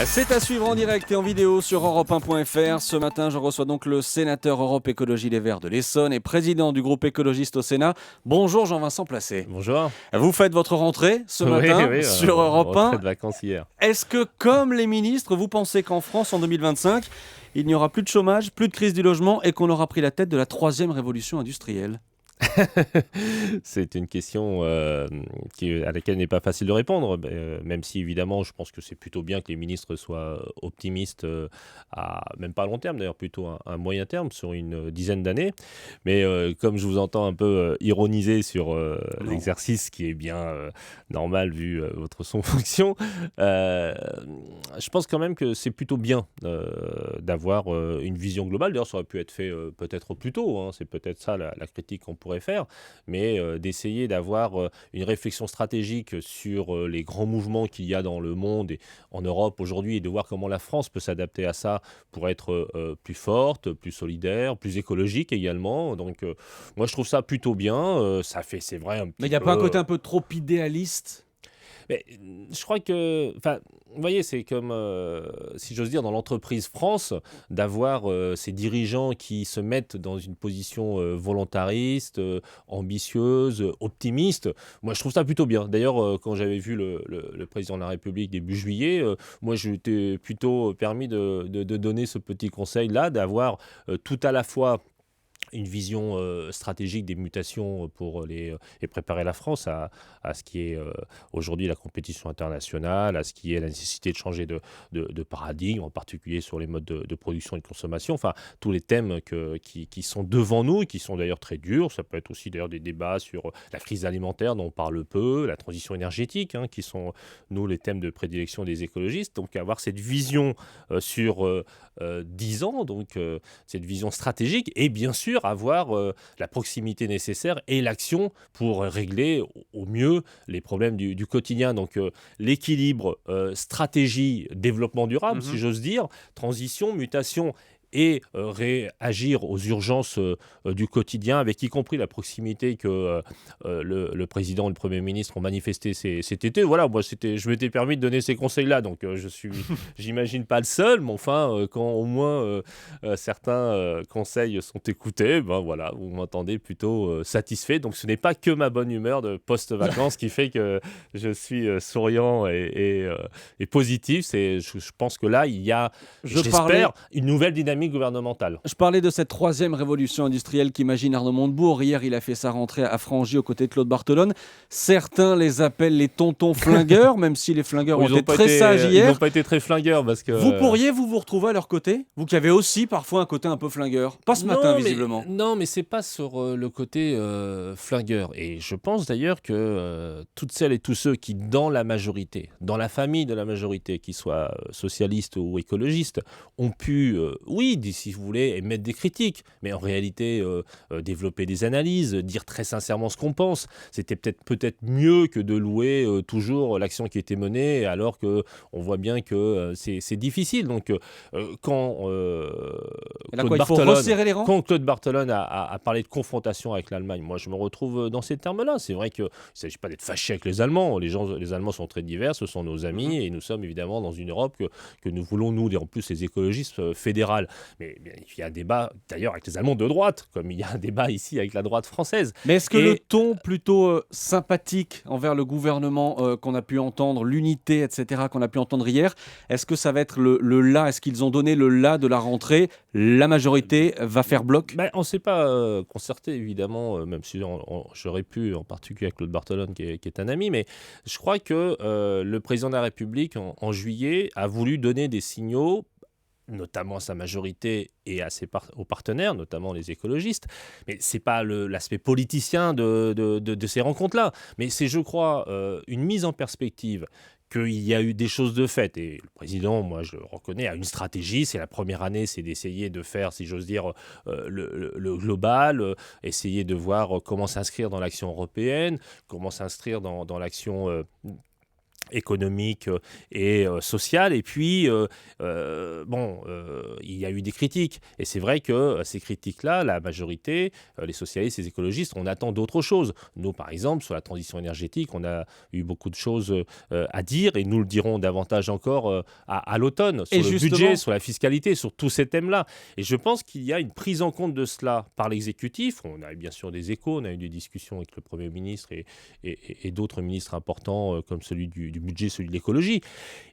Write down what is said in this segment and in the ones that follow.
C'est à suivre en direct et en vidéo sur Europe1.fr. Ce matin, je reçois donc le sénateur Europe Écologie Les Verts de l'Essonne et président du groupe écologiste au Sénat. Bonjour Jean-Vincent Placé. Bonjour. Vous faites votre rentrée ce matin Oui, sur Europe 1. rentrée de vacances hier. Est-ce que, comme les ministres, vous pensez qu'en France, en 2025, il n'y aura plus de chômage, plus de crise du logement et qu'on aura pris la tête de la troisième révolution industrielle ? C'est une question à laquelle il n'est pas facile de répondre, même si évidemment je pense que c'est plutôt bien que les ministres soient optimistes, même pas à long terme d'ailleurs, plutôt à moyen terme, sur une dizaine d'années. Mais comme je vous entends un peu ironiser sur l'exercice, qui est bien normal vu votre fonction, je pense quand même que c'est plutôt bien d'avoir une vision globale. D'ailleurs ça aurait pu être fait peut-être plus tôt, hein. C'est peut-être ça la critique qu'on pourrait faire, mais d'essayer d'avoir une réflexion stratégique sur les grands mouvements qu'il y a dans le monde et en Europe aujourd'hui, et de voir comment la France peut s'adapter à ça pour être plus forte, plus solidaire, plus écologique également. Donc moi je trouve ça plutôt bien. Ça fait, c'est vrai, un petit peu... Mais il n'y a pas un côté un peu trop idéaliste ? Mais je crois que, vous voyez, c'est comme, si j'ose dire, dans l'entreprise France, d'avoir ces dirigeants qui se mettent dans une position volontariste, ambitieuse, optimiste. Moi, je trouve ça plutôt bien. D'ailleurs, quand j'avais vu le président de la République début juillet, moi, je m'étais plutôt permis de donner ce petit conseil-là, d'avoir tout à la fois une vision stratégique des mutations et préparer la France à ce qui est aujourd'hui la compétition internationale, à ce qui est la nécessité de changer de paradigme, en particulier sur les modes de production et de consommation. Enfin, tous les thèmes qui sont devant nous et qui sont d'ailleurs très durs. Ça peut être aussi d'ailleurs des débats sur la crise alimentaire dont on parle peu, la transition énergétique, hein, qui sont, nous, les thèmes de prédilection des écologistes. Donc, avoir cette vision sur 10 ans, donc cette vision stratégique, et bien sûr avoir la proximité nécessaire et l'action pour régler au mieux les problèmes du quotidien. Donc l'équilibre stratégie, développement durable, si j'ose dire, transition, mutation et réagir aux urgences du quotidien, avec y compris la proximité que le président et le Premier ministre ont manifesté cet été. Voilà, moi, je m'étais permis de donner ces conseils-là, donc j'imagine pas le seul, mais enfin, quand au moins certains conseils sont écoutés, ben voilà, vous m'entendez plutôt satisfait. Donc ce n'est pas que ma bonne humeur de post-vacances qui fait que je suis souriant et positif. Je pense que là, il y a, j'espère, une nouvelle dynamique gouvernementale. Je parlais de cette troisième révolution industrielle qu'imagine Arnaud Montebourg. Hier, il a fait sa rentrée à Frangy aux côtés de Claude Barthelone. Certains les appellent les tontons flingueurs, même si les flingueurs ont été très sages hier. Ils n'ont pas été très flingueurs parce que... Vous pourriez vous retrouver à leur côté ? Vous qui avez aussi parfois un côté un peu flingueur. Pas ce matin, visiblement. Non, mais c'est pas sur le côté flingueur. Et je pense d'ailleurs que toutes celles et tous ceux qui, dans la majorité, dans la famille de la majorité, qu'ils soient socialistes ou écologistes, ont pu, oui, si vous voulez, émettre des critiques, mais en réalité développer des analyses, dire très sincèrement ce qu'on pense. C'était peut-être mieux que de louer toujours l'action qui était menée, alors qu'on voit bien que c'est difficile. Donc quand Claude Barthelone a parlé de confrontation avec l'Allemagne, moi je me retrouve dans ces termes-là. C'est vrai qu'il ne s'agit pas d'être fâché avec les Allemands. Les Allemands sont très divers, ce sont nos amis, et nous sommes évidemment dans une Europe que nous voulons, nous, et en plus les écologistes, fédérale. Mais il y a un débat d'ailleurs avec les Allemands de droite, comme il y a un débat ici avec la droite française. Mais est-ce que le ton plutôt sympathique envers le gouvernement qu'on a pu entendre, l'unité, etc., qu'on a pu entendre hier, est-ce que ça va être le là ? Est-ce qu'ils ont donné le là de la rentrée ? La majorité va faire bloc ? On ne s'est pas concerté, évidemment, même si j'aurais pu, en particulier avec Claude Barthelone, qui est un ami, mais je crois que le président de la République, en juillet, a voulu donner des signaux, notamment à sa majorité et aux partenaires, notamment les écologistes. Mais ce n'est pas l'aspect politicien de ces rencontres-là. Mais c'est, je crois, une mise en perspective qu'il y a eu des choses de faites. Et le président, moi je le reconnais, a une stratégie. C'est la première année, c'est d'essayer de faire, si j'ose dire, le global, essayer de voir comment s'inscrire dans l'action européenne, comment s'inscrire dans l'action économique et sociale. Et puis, il y a eu des critiques. Et c'est vrai que ces critiques-là, la majorité, les socialistes, les écologistes, on attend d'autres choses. Nous, par exemple, sur la transition énergétique, on a eu beaucoup de choses à dire et nous le dirons davantage encore à l'automne, sur Et le justement, budget, sur la fiscalité, sur tous ces thèmes-là. Et je pense qu'il y a une prise en compte de cela par l'exécutif. On a eu bien sûr des échos, on a eu des discussions avec le Premier ministre et d'autres ministres importants comme celui du budget, celui de l'écologie.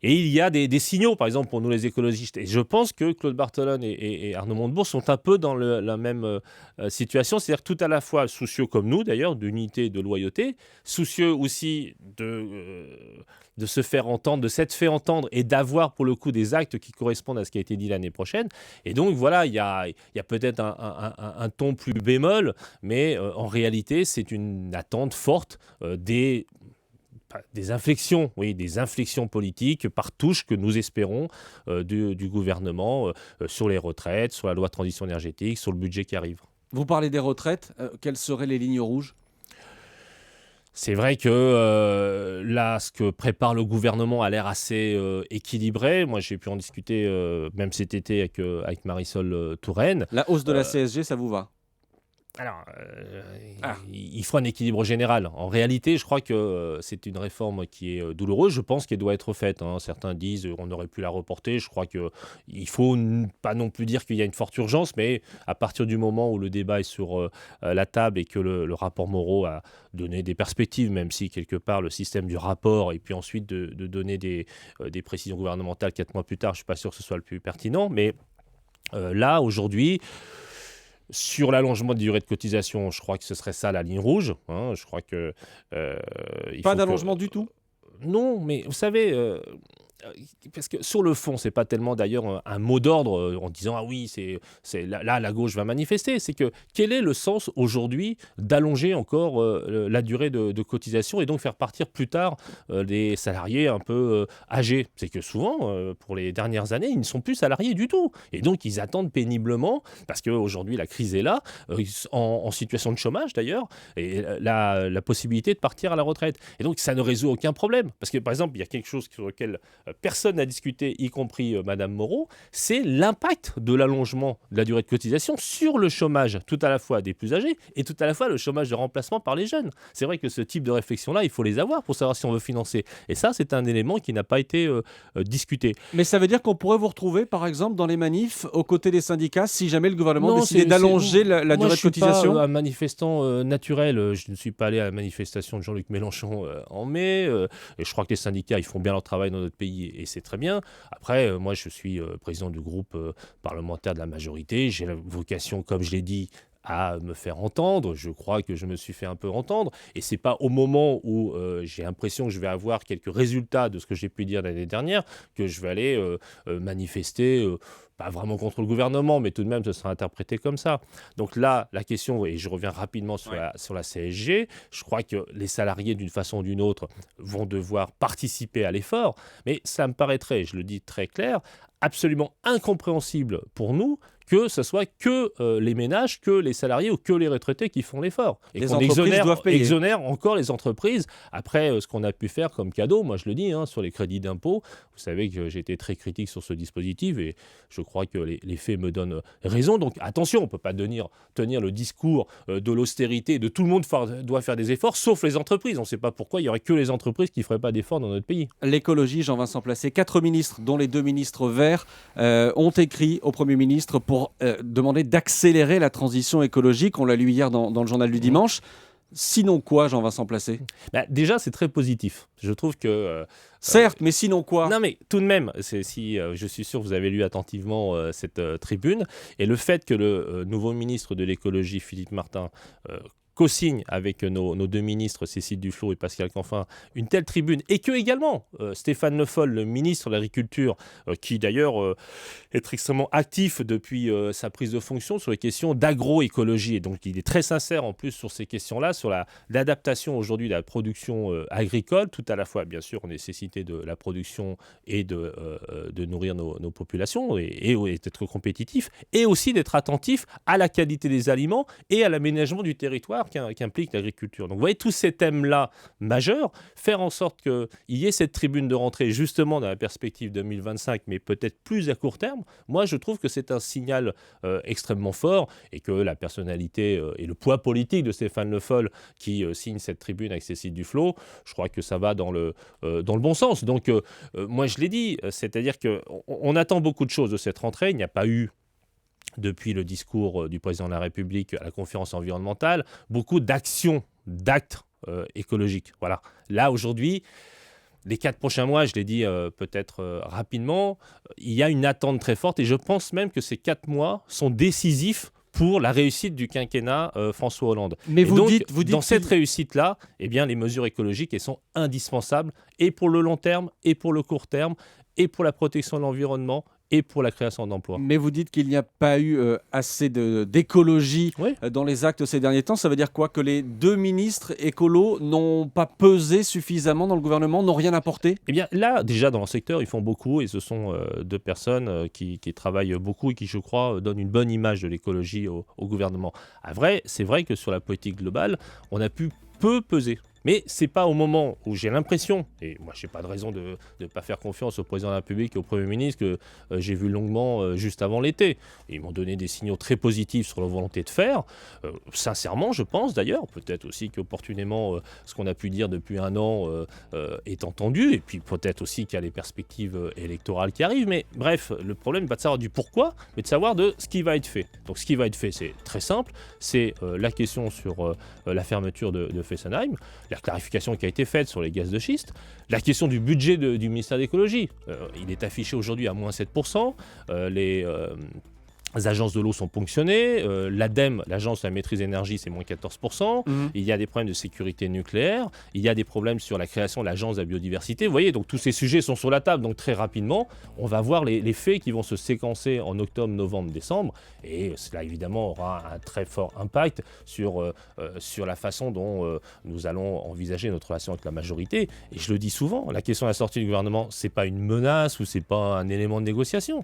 Et il y a des signaux, par exemple, pour nous les écologistes. Et je pense que Claude Barthelone et Arnaud Montebourg sont un peu dans la même situation, c'est-à-dire tout à la fois soucieux comme nous, d'ailleurs, d'unité et de loyauté, soucieux aussi de se faire entendre, de s'être fait entendre et d'avoir pour le coup des actes qui correspondent à ce qui a été dit l'année prochaine. Et donc voilà, il y a peut-être un ton plus bémol, mais en réalité, c'est une attente forte des inflexions, oui, des inflexions politiques par touche que nous espérons du gouvernement sur les retraites, sur la loi de transition énergétique, sur le budget qui arrive. vous parlez des retraites. Quelles seraient les lignes rouges? C'est vrai que là, ce que prépare le gouvernement a l'air assez équilibré. Moi, j'ai pu en discuter même cet été avec Marisol Touraine. La hausse de la CSG, ça vous va? Alors, il faut un équilibre général. En réalité, je crois que c'est une réforme qui est douloureuse. Je pense qu'elle doit être faite, hein. Certains disent qu'on aurait pu la reporter. Je crois qu'il ne faut pas non plus dire qu'il y a une forte urgence, mais à partir du moment où le débat est sur la table et que le rapport Moreau a donné des perspectives, même si quelque part le système du rapport et puis ensuite de donner des précisions gouvernementales 4 mois plus tard, je ne suis pas sûr que ce soit le plus pertinent. Mais là, aujourd'hui, sur l'allongement de durée de cotisation, je crois que ce serait ça la ligne rouge, hein. Je crois que Pas d'allongement du tout? non, mais vous savez, parce que sur le fond, c'est pas tellement d'ailleurs un mot d'ordre en disant ah oui, c'est là la gauche va manifester. C'est que quel est le sens aujourd'hui d'allonger encore la durée de cotisation et donc faire partir plus tard des salariés un peu âgés? C'est que souvent, pour les dernières années, ils ne sont plus salariés du tout et donc ils attendent péniblement parce qu'aujourd'hui la crise est là, en situation de chômage d'ailleurs, et la possibilité de partir à la retraite. Et donc ça ne résout aucun problème parce que par exemple il y a quelque chose sur lequel personne n'a discuté, y compris Madame Moreau, c'est l'impact de l'allongement de la durée de cotisation sur le chômage, tout à la fois des plus âgés et tout à la fois le chômage de remplacement par les jeunes. C'est vrai que ce type de réflexion-là, il faut les avoir pour savoir si on veut financer. Et ça, c'est un élément qui n'a pas été discuté. Mais ça veut dire qu'on pourrait vous retrouver, par exemple, dans les manifs, aux côtés des syndicats, si jamais le gouvernement décidait d'allonger la durée de cotisation? Moi, je ne suis pas un manifestant naturel. Je ne suis pas allé à la manifestation de Jean-Luc Mélenchon en mai. Et je crois que les syndicats, ils font bien leur travail dans notre pays et c'est très bien. Après, moi, je suis président du groupe parlementaire de la majorité. J'ai la vocation, comme je l'ai dit, à me faire entendre. Je crois que je me suis fait un peu entendre. Et c'est pas au moment où j'ai l'impression que je vais avoir quelques résultats de ce que j'ai pu dire l'année dernière que je vais aller manifester, pas vraiment contre le gouvernement, mais tout de même, ce sera interprété comme ça. Donc là, la question, et je reviens rapidement sur la CSG, je crois que les salariés, d'une façon ou d'une autre, vont devoir participer à l'effort. Mais ça me paraîtrait, je le dis très clair, absolument incompréhensible pour nous que ce soit que les ménages, que les salariés ou que les retraités qui font l'effort. Et Les qu'on entreprises doivent payer. exonère encore les entreprises. Après, ce qu'on a pu faire comme cadeau, moi je le dis, hein, sur les crédits d'impôt, vous savez que j'ai été très critique sur ce dispositif et je crois que les faits me donnent raison. Donc attention, on ne peut pas tenir le discours de l'austérité, de tout le monde doit faire des efforts, sauf les entreprises. On ne sait pas pourquoi il n'y aurait que les entreprises qui ne feraient pas d'efforts dans notre pays. L'écologie, Jean-Vincent Placé, 4 ministres, dont les 2 ministres verts, ont écrit au Premier ministre pour demander d'accélérer la transition écologique. On l'a lu hier dans le journal du dimanche. Sinon quoi, Jean-Vincent Placé? Déjà, c'est très positif. Je trouve que... Certes, mais sinon quoi? Non, mais tout de même, je suis sûr que vous avez lu attentivement cette tribune, et le fait que le nouveau ministre de l'écologie, Philippe Martin, co-signe avec nos 2 ministres, Cécile Duflot et Pascal Canfin, une telle tribune, et que également Stéphane Le Foll, le ministre de l'Agriculture, qui d'ailleurs est extrêmement actif depuis sa prise de fonction sur les questions d'agroécologie, et donc il est très sincère en plus sur ces questions-là, sur l'adaptation aujourd'hui de la production agricole, tout à la fois bien sûr nécessité de la production et de nourrir nos populations et d'être compétitif, et aussi d'être attentif à la qualité des aliments et à l'aménagement du territoire part qui implique l'agriculture. Donc vous voyez tous ces thèmes-là majeurs, faire en sorte qu'il y ait cette tribune de rentrée justement dans la perspective 2025, mais peut-être plus à court terme, moi je trouve que c'est un signal extrêmement fort et que la personnalité et le poids politique de Stéphane Le Foll qui signe cette tribune avec Cécile Duflot, je crois que ça va dans le bon sens. Donc moi je l'ai dit, c'est-à-dire qu'on attend beaucoup de choses de cette rentrée. Il n'y a pas eu, depuis le discours du président de la République à la conférence environnementale, beaucoup d'actions, d'actes écologiques. Voilà. Là, aujourd'hui, les 4 prochains mois, je l'ai dit peut-être rapidement, il y a une attente très forte et je pense même que ces 4 mois sont décisifs pour la réussite du quinquennat François Hollande. Mais vous donc, dites dans cette réussite-là, eh bien, les mesures écologiques, elles sont indispensables et pour le long terme, et pour le court terme, et pour la protection de l'environnement, et pour la création d'emplois. Mais vous dites qu'il n'y a pas eu assez d'écologie dans les actes ces derniers temps. Ça veut dire quoi? Que les 2 ministres écolos n'ont pas pesé suffisamment dans le gouvernement, n'ont rien apporté? Eh bien là, déjà dans le secteur, ils font beaucoup et ce sont 2 personnes qui travaillent beaucoup et qui, je crois, donnent une bonne image de l'écologie au gouvernement. C'est vrai que sur la politique globale, on a pu peu peser. Mais ce n'est pas au moment où j'ai l'impression, et moi je n'ai pas de raison de ne pas faire confiance au président de la République et au Premier ministre que j'ai vu longuement juste avant l'été. Ils m'ont donné des signaux très positifs sur la volonté de faire. Sincèrement, je pense d'ailleurs, peut-être aussi qu'opportunément ce qu'on a pu dire depuis 1 an est entendu, et puis peut-être aussi qu'il y a les perspectives électorales qui arrivent. Mais bref, le problème n'est pas de savoir du pourquoi, mais de savoir de ce qui va être fait. Donc ce qui va être fait, c'est très simple, c'est la question sur la fermeture de Fessenheim, la clarification qui a été faite sur les gaz de schiste, la question du budget du ministère de l'écologie. Il est affiché aujourd'hui à moins 7%. Les agences de l'eau sont ponctionnées. L'ADEME, l'agence de la maîtrise énergie, c'est moins 14%. Il y a des problèmes de sécurité nucléaire. Il y a des problèmes sur la création de l'agence de la biodiversité. Vous voyez, donc tous ces sujets sont sur la table. Donc très rapidement, on va voir les faits qui vont se séquencer en octobre, novembre, décembre. Et cela, évidemment, aura un très fort impact sur la façon dont nous allons envisager notre relation avec la majorité. Et je le dis souvent, la question de la sortie du gouvernement, c'est pas une menace ou c'est pas un élément de négociation.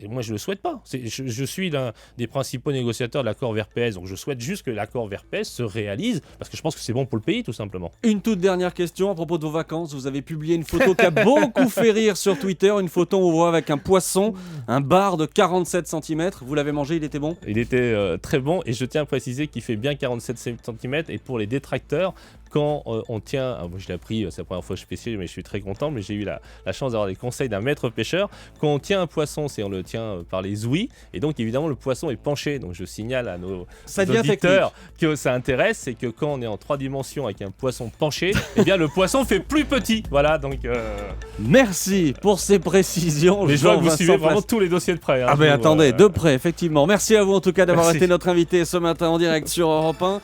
Moi, je le souhaite pas. Je suis l'un des principaux négociateurs de l'accord VRPS, donc je souhaite juste que l'accord VRPS se réalise, parce que je pense que c'est bon pour le pays, tout simplement. Une toute dernière question à propos de vos vacances. Vous avez publié une photo qui a beaucoup fait rire sur Twitter, une photo où on voit avec un poisson, un bar de 47 cm. Vous l'avez mangé, il était bon? Il était très bon, et je tiens à préciser qu'il fait bien 47 cm, et pour les détracteurs, quand on tient, moi je l'ai appris, c'est la première fois que je pêche, mais je suis très content, mais j'ai eu la chance d'avoir des conseils d'un maître pêcheur. Quand on tient un poisson, on le tient par les ouïes, et donc évidemment le poisson est penché. Donc je signale à nos auditeurs que ça intéresse, c'est que quand on est en 3 dimensions avec un poisson penché, eh bien le poisson fait plus petit. Voilà, donc... Merci pour ces précisions. Mais je vois que vous suivez vraiment tous les dossiers de près. Ah ben attendez, de près, effectivement. Merci à vous en tout cas d'avoir été notre invité ce matin en direct sur Europe 1.